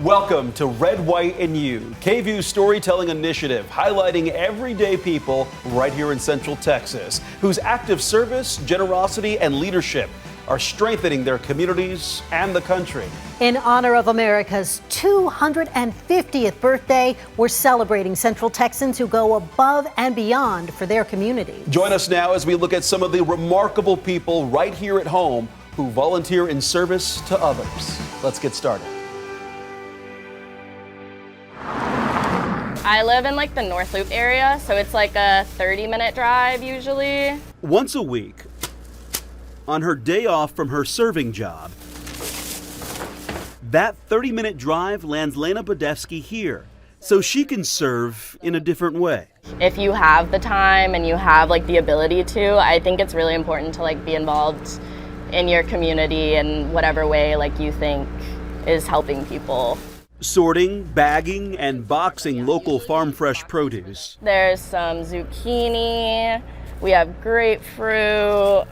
Welcome to Red, White, and You, KVUE Storytelling Initiative, highlighting everyday people right here in Central Texas, whose active service, generosity, and leadership are strengthening their communities and the country. In honor of America's 250th birthday, we're celebrating Central Texans who go above and beyond for their community. Join us now as we look at some of the remarkable people right here at home who volunteer in service to others. Let's get started. I live in the North Loop area, so it's like a 30-minute drive usually. Once a week, on her day off from her serving job, that 30-minute drive lands Lena Bodefsky here so she can serve in a different way. If you have the time and you have the ability to, I think it's really important to be involved in your community in whatever way you think is helping people. Sorting, bagging, and boxing local farm fresh produce. There's some zucchini, we have grapefruit,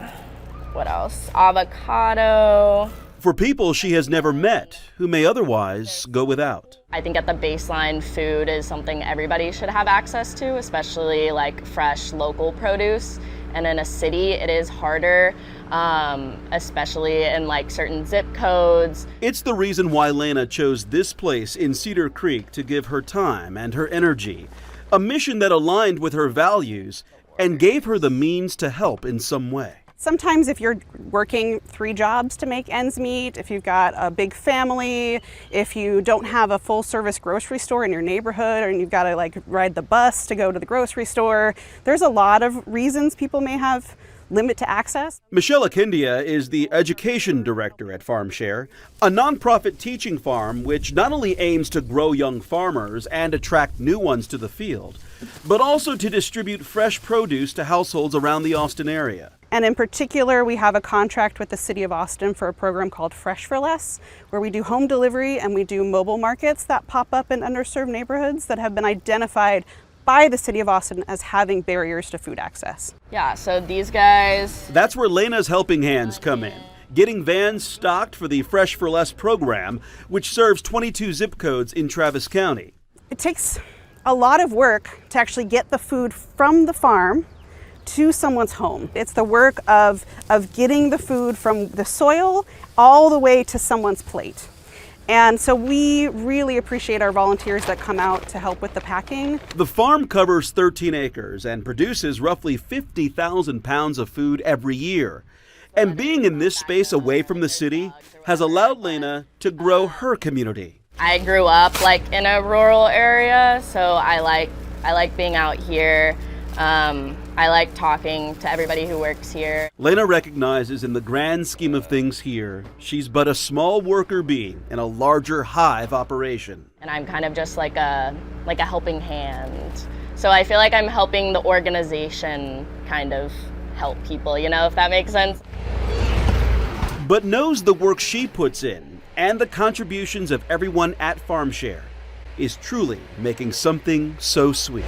what else? Avocado. For people she has never met who may otherwise go without. I think at the baseline, food is something everybody should have access to, especially fresh local produce. And in a city, it is harder, especially in certain zip codes. It's the reason why Lena chose this place in Cedar Creek to give her time and her energy, a mission that aligned with her values and gave her the means to help in some way. Sometimes if you're working 3 jobs to make ends meet, if you've got a big family, if you don't have a full service grocery store in your neighborhood, and you've got to ride the bus to go to the grocery store, there's a lot of reasons people may have limit to access. Michelle Akindia is the education director at FarmShare, a nonprofit teaching farm which not only aims to grow young farmers and attract new ones to the field, but also to distribute fresh produce to households around the Austin area. And in particular, we have a contract with the City of Austin for a program called Fresh for Less, where we do home delivery and we do mobile markets that pop up in underserved neighborhoods that have been identified by the City of Austin as having barriers to food access. Yeah, so these guys. That's where Lena's helping hands come in, getting vans stocked for the Fresh for Less program, which serves 22 zip codes in Travis County. It takes a lot of work to actually get the food from the farm to someone's home. It's the work of getting the food from the soil all the way to someone's plate. And so we really appreciate our volunteers that come out to help with the packing. The farm covers 13 acres and produces roughly 50,000 pounds of food every year. And being in this space away from the city has allowed Lena to grow her community. I grew up in a rural area, so I like being out here. I like talking to everybody who works here. Lena recognizes in the grand scheme of things here, she's but a small worker bee in a larger hive operation. And I'm kind of just like a helping hand. So I feel like I'm helping the organization kind of help people, if that makes sense. But knows the work she puts in and the contributions of everyone at FarmShare is truly making something so sweet.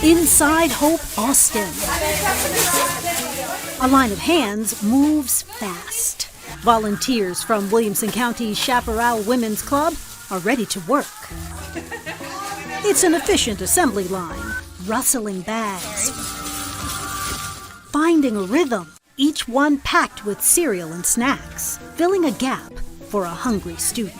Inside Hope, Austin. A line of hands moves fast. Volunteers from Williamson County's Chaparral Women's Club are ready to work. It's an efficient assembly line, rustling bags, finding a rhythm, each one packed with cereal and snacks, filling a gap for a hungry student.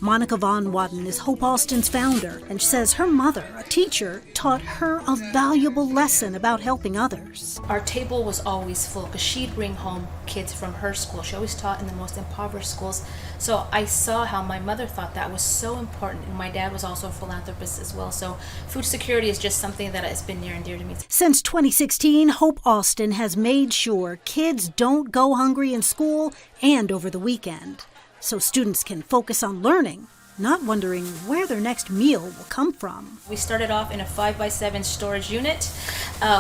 Monica Von Wadden is Hope Austin's founder and says her mother, a teacher, taught her a valuable lesson about helping others. Our table was always full because she'd bring home kids from her school. She always taught in the most impoverished schools. So I saw how my mother thought that was so important. And my dad was also a philanthropist as well. So food security is just something that has been near and dear to me. Since 2016, Hope Austin has made sure kids don't go hungry in school and over the weekend, so students can focus on learning, not wondering where their next meal will come from. We started off in a 5x7 storage unit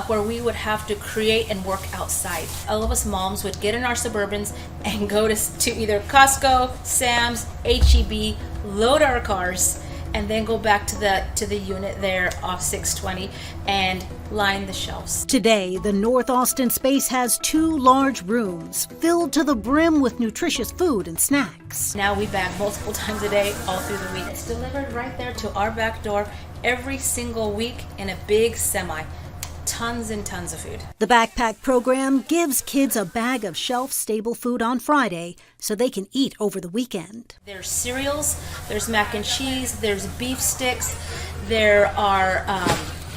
where we would have to create and work outside. All of us moms would get in our Suburbans and go to either Costco, Sam's, HEB, load our cars, and then go back to the unit there off 620 and line the shelves. Today, the North Austin space has 2 large rooms filled to the brim with nutritious food and snacks. Now we bag multiple times a day, all through the week. It's delivered right there to our back door every single week in a big semi. Tons and tons of food. The backpack program gives kids a bag of shelf-stable food on Friday so they can eat over the weekend. There's cereals, there's mac and cheese, there's beef sticks, there are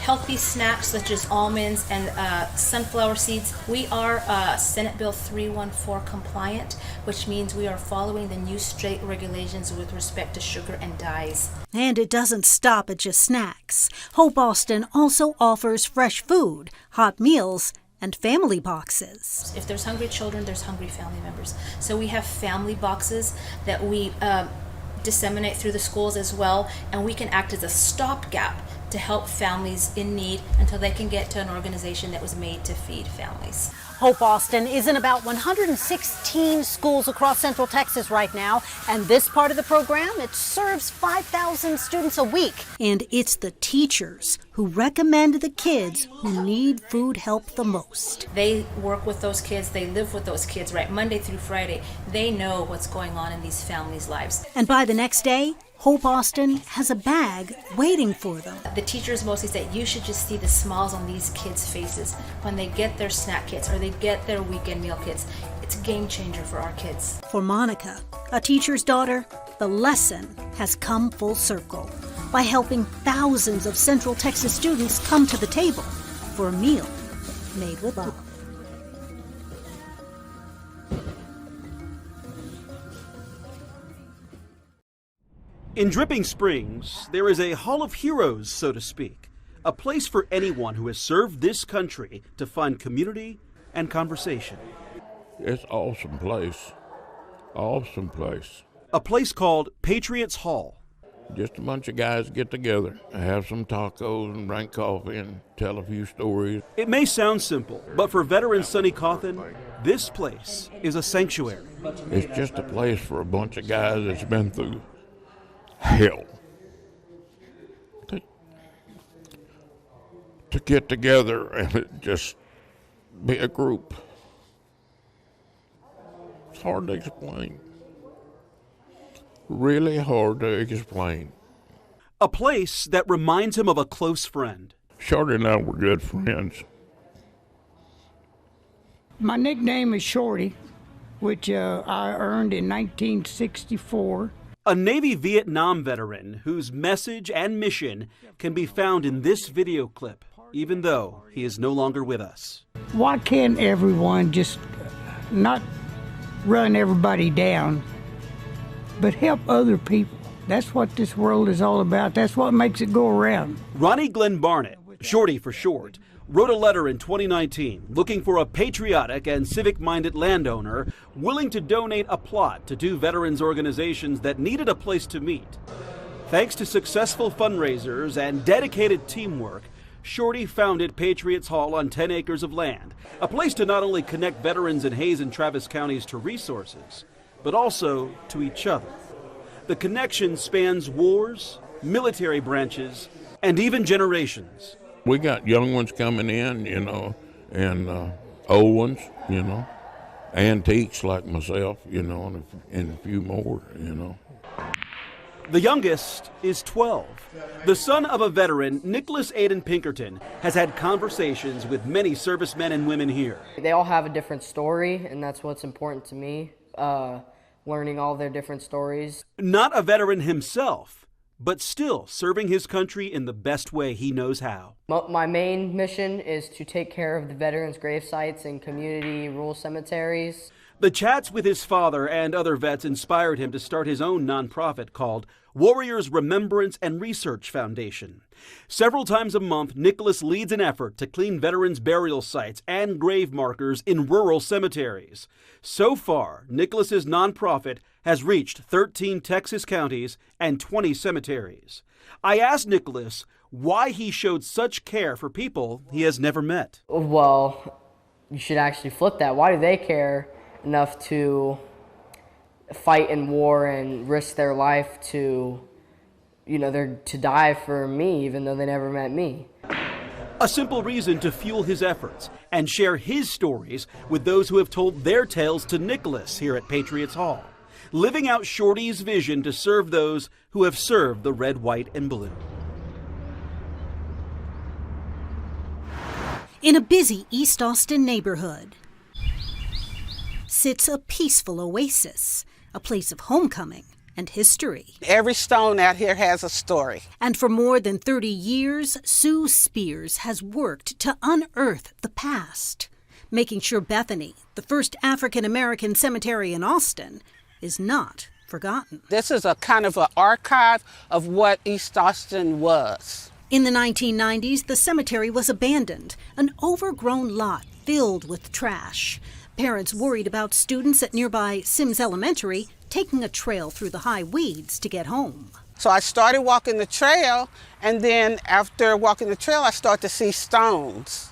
healthy snacks such as almonds and sunflower seeds. We are Senate Bill 314 compliant, which means we are following the new state regulations with respect to sugar and dyes. And it doesn't stop at just snacks. Hope Austin also offers fresh food, hot meals, and family boxes. If there's hungry children, there's hungry family members. So we have family boxes that we disseminate through the schools as well, and we can act as a stopgap to help families in need until they can get to an organization that was made to feed families. Hope Austin is in about 116 schools across Central Texas right now, and this part of the program, it serves 5,000 students a week. And it's the teachers who recommend the kids who need food help the most. They work with those kids, they live with those kids, right, Monday through Friday. They know what's going on in these families' lives. And by the next day, Hope Austin has a bag waiting for them. The teachers mostly say you should just see the smiles on these kids' faces when they get their snack kits or they get their weekend meal kits. It's a game changer for our kids. For Monica, a teacher's daughter, the lesson has come full circle by helping thousands of Central Texas students come to the table for a meal made with love. In Dripping Springs, there is a Hall of Heroes, so to speak, a place for anyone who has served this country to find community and conversation. It's an awesome place. Awesome place. A place called Patriots Hall. Just a bunch of guys get together, have some tacos and drink coffee and tell a few stories. It may sound simple, but for veteran Sonny Cawthon, this place is a sanctuary. It's just a place for a bunch of guys that's been through hell to get together and just be a group. It's hard to explain. Really hard to explain. A place that reminds him of a close friend. Shorty and I were good friends. My nickname is Shorty, which I earned in 1964. A Navy Vietnam veteran whose message and mission can be found in this video clip, even though he is no longer with us. Why can't everyone just not run everybody down, but help other people? That's what this world is all about. That's what makes it go around. Ronnie Glenn Barnett, Shorty for short, wrote a letter in 2019 looking for a patriotic and civic-minded landowner willing to donate a plot to 2 veterans organizations that needed a place to meet. Thanks to successful fundraisers and dedicated teamwork, Shorty founded Patriots Hall on 10 acres of land, a place to not only connect veterans in Hays and Travis counties to resources, but also to each other. The connection spans wars, military branches, and even generations. We got young ones coming in, and old ones, antiques like myself, and a few more, The youngest is 12. The son of a veteran, Nicholas Aiden Pinkerton, has had conversations with many servicemen and women here. They all have a different story, and that's what's important to me, learning all their different stories. Not a veteran himself, but still serving his country in the best way he knows how. My main mission is to take care of the veterans' grave sites and community rural cemeteries. The chats with his father and other vets inspired him to start his own nonprofit called Warriors Remembrance and Research Foundation. Several times a month, Nicholas leads an effort to clean veterans' burial sites and grave markers in rural cemeteries. So far, Nicholas's nonprofit has reached 13 Texas counties and 20 cemeteries. I asked Nicholas why he showed such care for people he has never met. Well, you should actually flip that. Why do they care enough to fight in war and risk their life to they're to die for me even though they never met me. A simple reason to fuel his efforts and share his stories with those who have told their tales to Nicholas here at Patriots Hall, living out Shorty's vision to serve those who have served the red, white, and blue. In a busy East Austin neighborhood sits a peaceful oasis, a place of homecoming and history. Every stone out here has a story. And for more than 30 years, Sue Spears has worked to unearth the past, making sure Bethany, the first African-American cemetery in Austin, is not forgotten. This is a kind of an archive of what East Austin was. In the 1990s, the cemetery was abandoned, an overgrown lot filled with trash. Parents worried about students at nearby Sims Elementary taking a trail through the high weeds to get home. So I started walking the trail, and then after walking the trail, I started to see stones.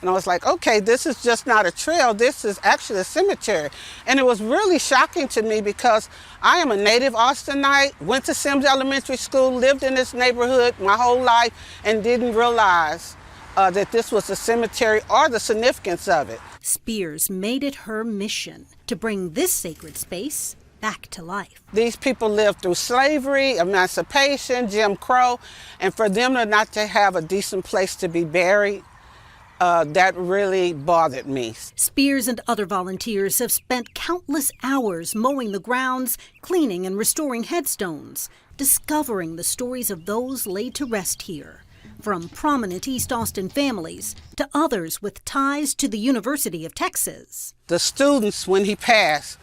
And I was like, okay, this is just not a trail, this is actually a cemetery. And it was really shocking to me because I am a native Austinite, went to Sims Elementary School, lived in this neighborhood my whole life, and didn't realize that this was a cemetery or the significance of it. Spears made it her mission to bring this sacred space back to life. These people lived through slavery, emancipation, Jim Crow, and for them not to have a decent place to be buried, that really bothered me. Spears and other volunteers have spent countless hours mowing the grounds, cleaning and restoring headstones, discovering the stories of those laid to rest here, from prominent East Austin families to others with ties to the University of Texas. The students, when he passed,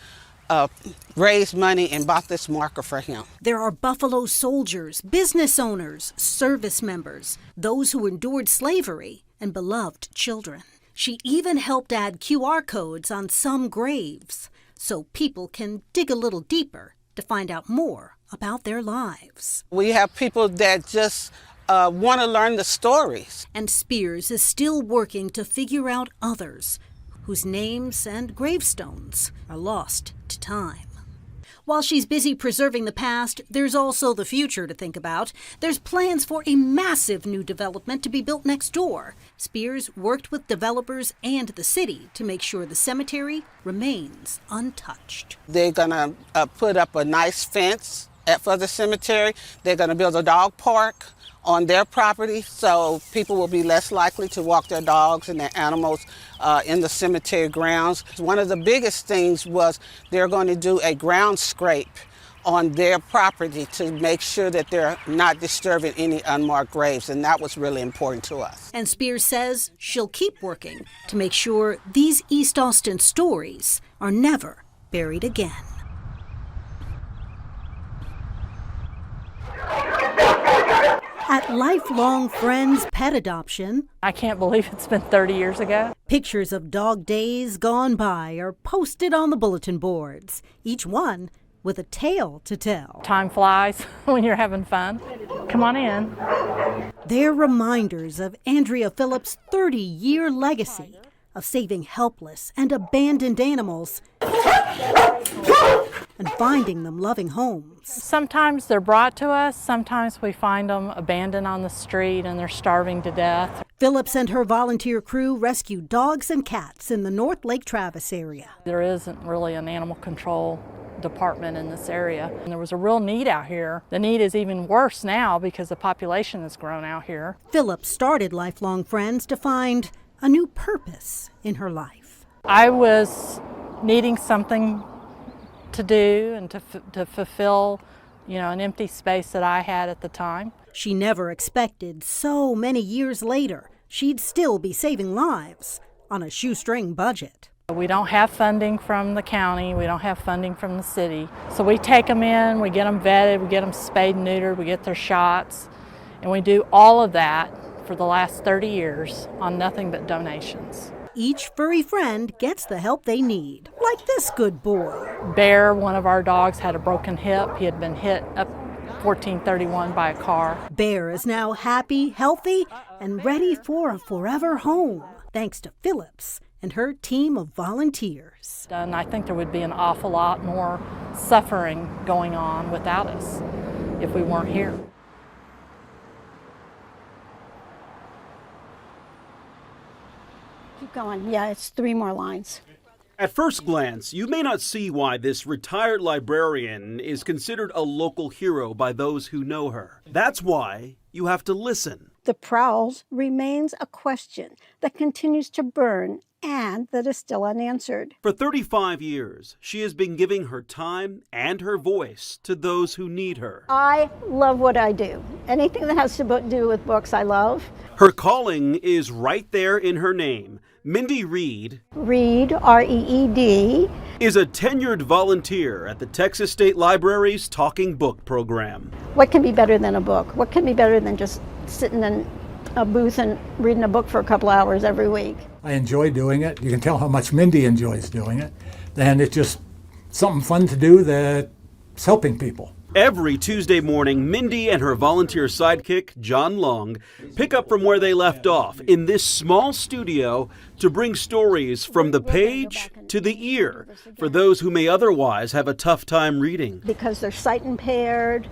raised money and bought this marker for him. There are Buffalo soldiers, business owners, service members, those who endured slavery, and beloved children. She even helped add QR codes on some graves so people can dig a little deeper to find out more about their lives. We have people that just want to learn the stories. And Spears is still working to figure out others whose names and gravestones are lost to time. While she's busy preserving the past, there's also the future to think about. There's plans for a massive new development to be built next door. Spears worked with developers and the city to make sure the cemetery remains untouched. They're going to put up a nice fence for the cemetery. They're going to build a dog park on their property, so people will be less likely to walk their dogs and their animals in the cemetery grounds. One of the biggest things was they're going to do a ground scrape on their property to make sure that they're not disturbing any unmarked graves, and that was really important to us. And Spears says she'll keep working to make sure these East Austin stories are never buried again. At Lifelong Friends Pet Adoption, I can't believe it's been 30 years ago. Pictures of dog days gone by are posted on the bulletin boards, each one with a tale to tell. Time flies when you're having fun. Come on in. They're reminders of Andrea Phillips' 30-year legacy of saving helpless and abandoned animals and finding them loving homes. Sometimes they're brought to us, sometimes we find them abandoned on the street and they're starving to death. Phillips and her volunteer crew rescue dogs and cats in the North Lake Travis area. There isn't really an animal control department in this area. And there was a real need out here. The need is even worse now because the population has grown out here. Phillips started Lifelong Friends to find a new purpose in her life. I was needing something to do and to fulfill, an empty space that I had at the time. She never expected so many years later she'd still be saving lives on a shoestring budget. We don't have funding from the county, we don't have funding from the city. So we take them in, we get them vetted, we get them spayed and neutered, we get their shots, and we do all of that for the last 30 years on nothing but donations. Each furry friend gets the help they need, like this good boy. Bear, one of our dogs, had a broken hip. He had been hit up 1431 by a car. Bear is now happy, healthy, and ready for a forever home, thanks to Phillips and her team of volunteers. And I think there would be an awful lot more suffering going on without us if we weren't here. going. Yeah, it's 3 more lines. At first glance, you may not see why this retired librarian is considered a local hero by those who know her. That's why you have to listen. The Prowls remains a question that continues to burn and that is still unanswered. For 35 years, she has been giving her time and her voice to those who need her. I love what I do. Anything that has to do with books, I love. Her calling is right there in her name. Mindy Reed, Reed, R-E-E-D, is a tenured volunteer at the Texas State Library's Talking Book program. What can be better than a book? What can be better than just sitting in a booth and reading a book for a couple hours every week? I enjoy doing it. You can tell how much Mindy enjoys doing it. And it's just something fun to do that's helping people. Every Tuesday morning, Mindy and her volunteer sidekick, John Long, pick up from where they left off in this small studio to bring stories from the page to the ear for those who may otherwise have a tough time reading. Because they're sight impaired,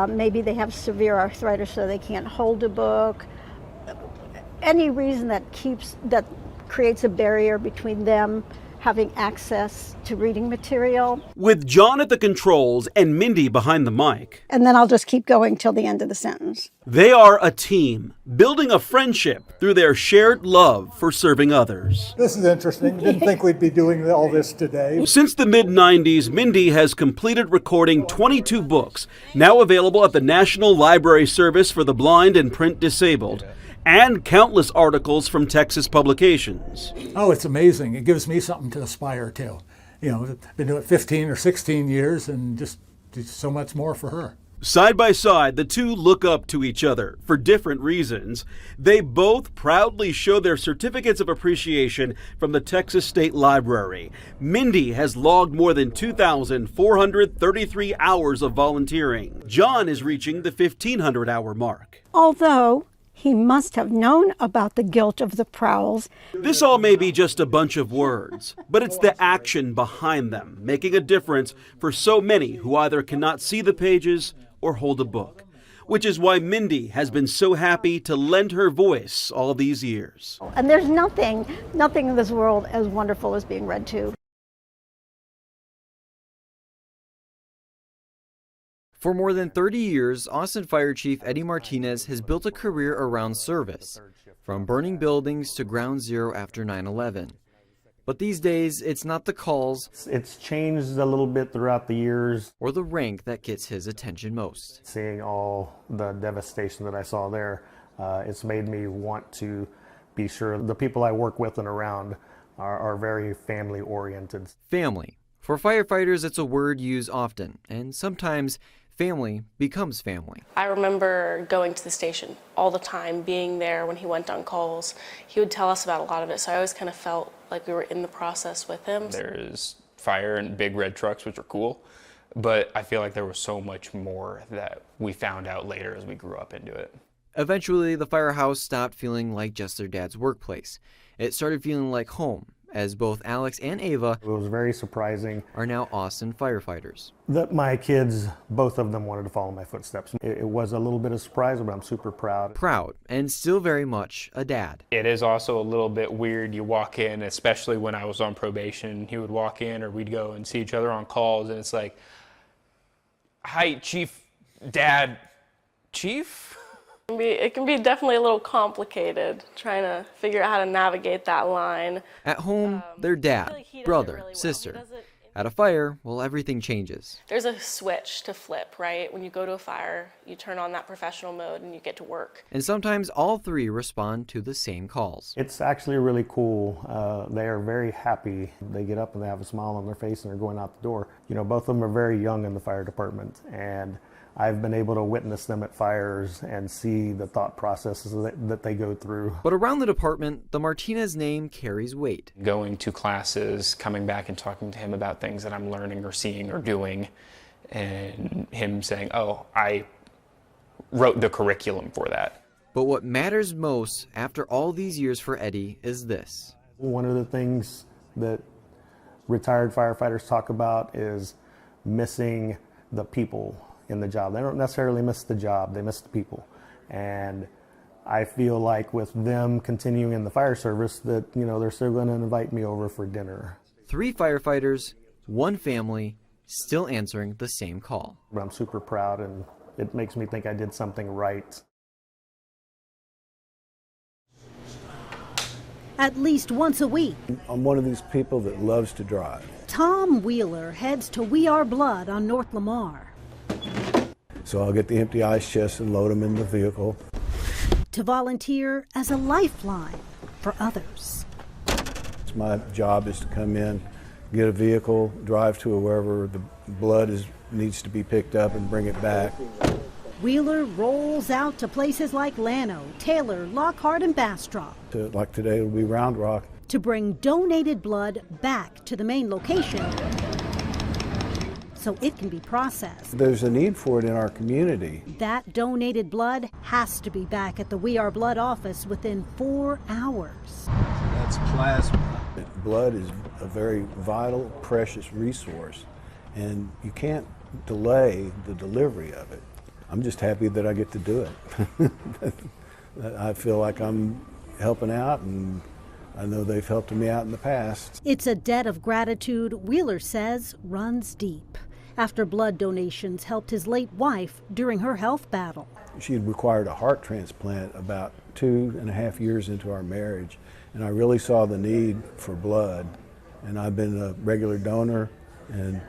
maybe they have severe arthritis so they can't hold a book. Any reason that creates a barrier between them having access to reading material. With John at the controls and Mindy behind the mic. And then I'll just keep going till the end of the sentence. They are a team, building a friendship through their shared love for serving others. This is interesting. Didn't think we'd be doing all this today. Since the mid-90s, Mindy has completed recording 22 books, now available at the National Library Service for the Blind and Print Disabled, and countless articles from Texas publications. Oh, it's amazing. It gives me something to aspire to. You know, I've been doing it 15 or 16 years and just so much more for her. Side by side, the two look up to each other for different reasons. They both proudly show their certificates of appreciation from the Texas State Library. Mindy has logged more than 2,433 hours of volunteering. John is reaching the 1,500-hour mark. Although he must have known about the guilt of the Prowls. This all may be just a bunch of words, but it's the action behind them, making a difference for so many who either cannot see the pages or hold a book, which is why Mindy has been so happy to lend her voice all these years. And there's nothing in this world as wonderful as being read to. For more than 30 years, Austin Fire Chief Eddie Martinez has built a career around service, from burning buildings to ground zero after 9/11. But these days, it's not the calls. It's changed a little bit throughout the years. Or the rank that gets his attention most. Seeing all the devastation that I saw there, it's made me want to be sure the people I work with and around are very family oriented. Family. For firefighters, it's a word used often, and sometimes family becomes family. I remember going to the station all the time, being there when he went on calls. He would tell us about a lot of it, so I always kind of felt like we were in the process with him. There's fire and big red trucks, which are cool, but I feel like there was so much more that we found out later as we grew up into it. Eventually, the firehouse stopped feeling like just their dad's workplace. It started feeling like home, as both Alex and Ava, it was very surprising, are now Austin firefighters. That my kids, both of them wanted to follow my footsteps. It was a little bit of surprise, but I'm super proud. Proud, and still very much a dad. It is also a little bit weird. You walk in, especially when I was on probation, he would walk in or we'd go and see each other on calls, and it's like, hi, Chief, Dad, Chief? It can be definitely a little complicated trying to figure out how to navigate that line. At home, they're dad, brother, sister. At a fire, well, everything changes. There's a switch to flip, right? When you go to a fire, you turn on that professional mode and you get to work. And sometimes all three respond to the same calls. It's actually really cool. They are very happy. They get up and they have a smile on their face and they're going out the door. You know, both of them are very young in the fire department, and I've been able to witness them at fires and see the thought processes that they go through. But around the department, the Martinez name carries weight. Going to classes, coming back and talking to him about things that I'm learning or seeing or doing, and him saying, oh, I wrote the curriculum for that. But what matters most after all these years for Eddie is this. One of the things that retired firefighters talk about is missing the people in the job. They don't necessarily miss the job, they miss the people. And I feel like with them continuing in the fire service that, you know, they're still going to invite me over for dinner. 3 firefighters, 1 family, still answering the same call. But I'm super proud, and it makes me think I did something right. At least once a week, I'm one of these people that loves to drive. Tom Wheeler heads to We Are Blood on North Lamar So I'll get the empty ice chests and load them in the vehicle. to volunteer as a lifeline for others. My job is to come in, get a vehicle, drive to wherever the blood needs to be picked up and bring it back. Wheeler rolls out to places like Llano, Taylor, Lockhart, and Bastrop Like today, it'll be Round Rock. to bring donated blood back to the main location so it can be processed. There's a need for it in our community. That donated blood has to be back at the We Are Blood office within 4 hours. That's plasma. Blood is a very vital, precious resource, and you can't delay the delivery of it. I'm just happy that I get to do it. I feel like I'm helping out, and I know they've helped me out in the past. It's a debt of gratitude Wheeler says runs deep after blood donations helped his late wife during her health battle. She had required a heart transplant about 2.5 years into our marriage, and I really saw the need for blood, and I've been a regular donor and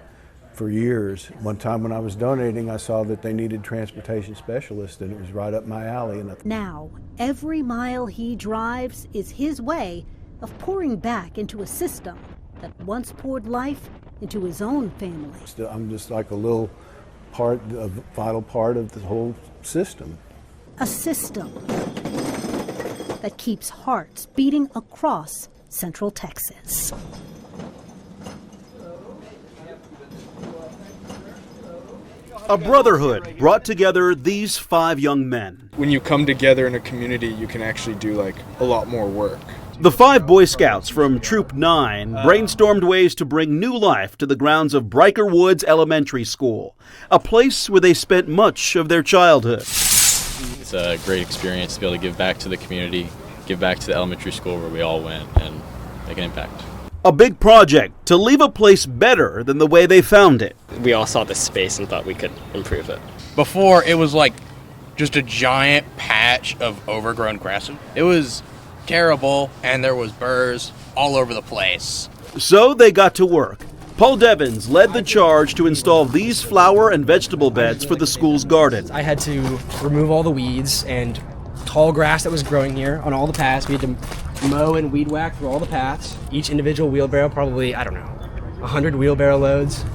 for years. One time when I was donating, I saw that they needed transportation specialists, and it was right up my alley. And Now, every mile he drives is his way of pouring back into a system that once poured life into his own family. I'm just like a little part, a vital part of the whole system. A system that keeps hearts beating across Central Texas. A brotherhood brought together these 5 young men. When you come together in a community, you can actually do like a lot more work. The 5 Boy Scouts from Troop 9 brainstormed ways to bring new life to the grounds of Bryker Woods Elementary School, a place where they spent much of their childhood. It's a great experience to be able to give back to the community, give back to the elementary school where we all went, and make an impact. A big project to leave a place better than the way they found it. We all saw this space and thought we could improve it. Before, it was like just a giant patch of overgrown grass. It was terrible, and there was burrs all over the place. So they got to work. Paul Devins led the charge to install these flower and vegetable beds for the school's garden. I had to remove all the weeds and tall grass that was growing here on all the paths. We had to mow and weed whack through all the paths. Each individual wheelbarrow, probably, 100 wheelbarrow loads,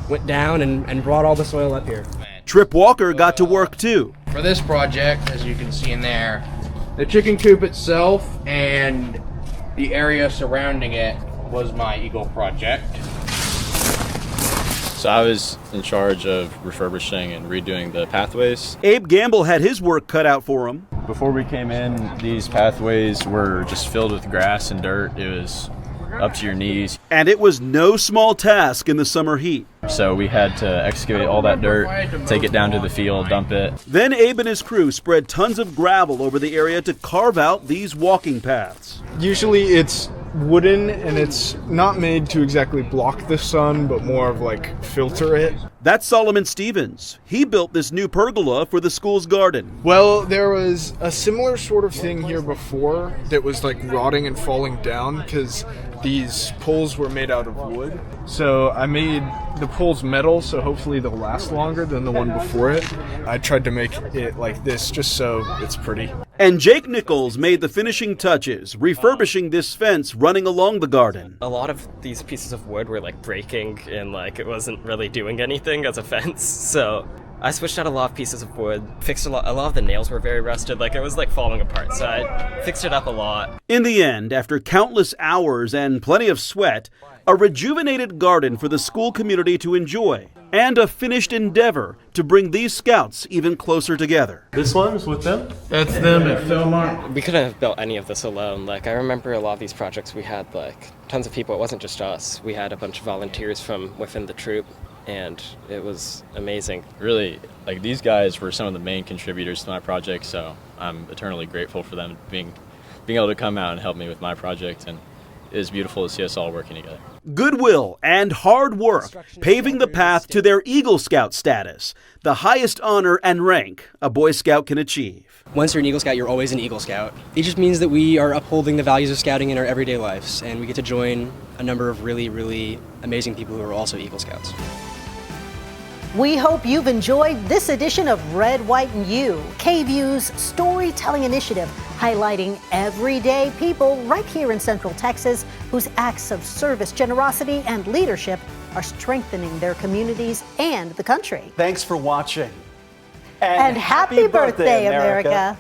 went down and brought all the soil up here. Trip Walker got to work too. For this project, as you can see in there, the chicken coop itself and the area surrounding it was my Eagle project. So I was in charge of refurbishing and redoing the pathways. Abe Gamble had his work cut out for him. Before we came in, these pathways were just filled with grass and dirt. It was up to your knees. And it was no small task in the summer heat. So we had to excavate all that dirt, take it down to the field, dump it. Then Abe and his crew spread tons of gravel over the area to carve out these walking paths. Usually it's wooden and it's not made to exactly block the sun, but more of like filter it. That's Solomon Stevens. He built this new pergola for the school's garden. Well, there was a similar sort of thing here before that was like rotting and falling down because these poles were made out of wood. So I made the poles metal, so hopefully they'll last longer than the one before it. I tried to make it like this just so it's pretty. And Jake Nichols made the finishing touches, refurbishing this fence running along the garden. A lot of these pieces of wood were like breaking and like it wasn't really doing anything as a fence. So I switched out a lot of pieces of wood, fixed a lot of the nails were very rusted, like it was like falling apart. So I fixed it up a lot. In the end, after countless hours and plenty of sweat, a rejuvenated garden for the school community to enjoy, and a finished endeavor to bring these scouts even closer together. This one's with them? That's them at Philmont. We couldn't have built any of this alone. Like I remember a lot of these projects we had like tons of people. It wasn't just us. We had a bunch of volunteers from within the troop and it was amazing. Really, like, these guys were some of the main contributors to my project, so I'm eternally grateful for them being able to come out and help me with my project, and it is beautiful to see us all working together. Goodwill and hard work paving the path to their Eagle Scout status, the highest honor and rank a Boy Scout can achieve. Once you're an Eagle Scout, you're always an Eagle Scout. It just means that we are upholding the values of scouting in our everyday lives, and we get to join a number of really, really amazing people who are also Eagle Scouts. We hope you've enjoyed this edition of Red, White, and You, KVUE's storytelling initiative, highlighting everyday people right here in Central Texas whose acts of service, generosity, and leadership are strengthening their communities and the country. Thanks for watching. And happy birthday, America.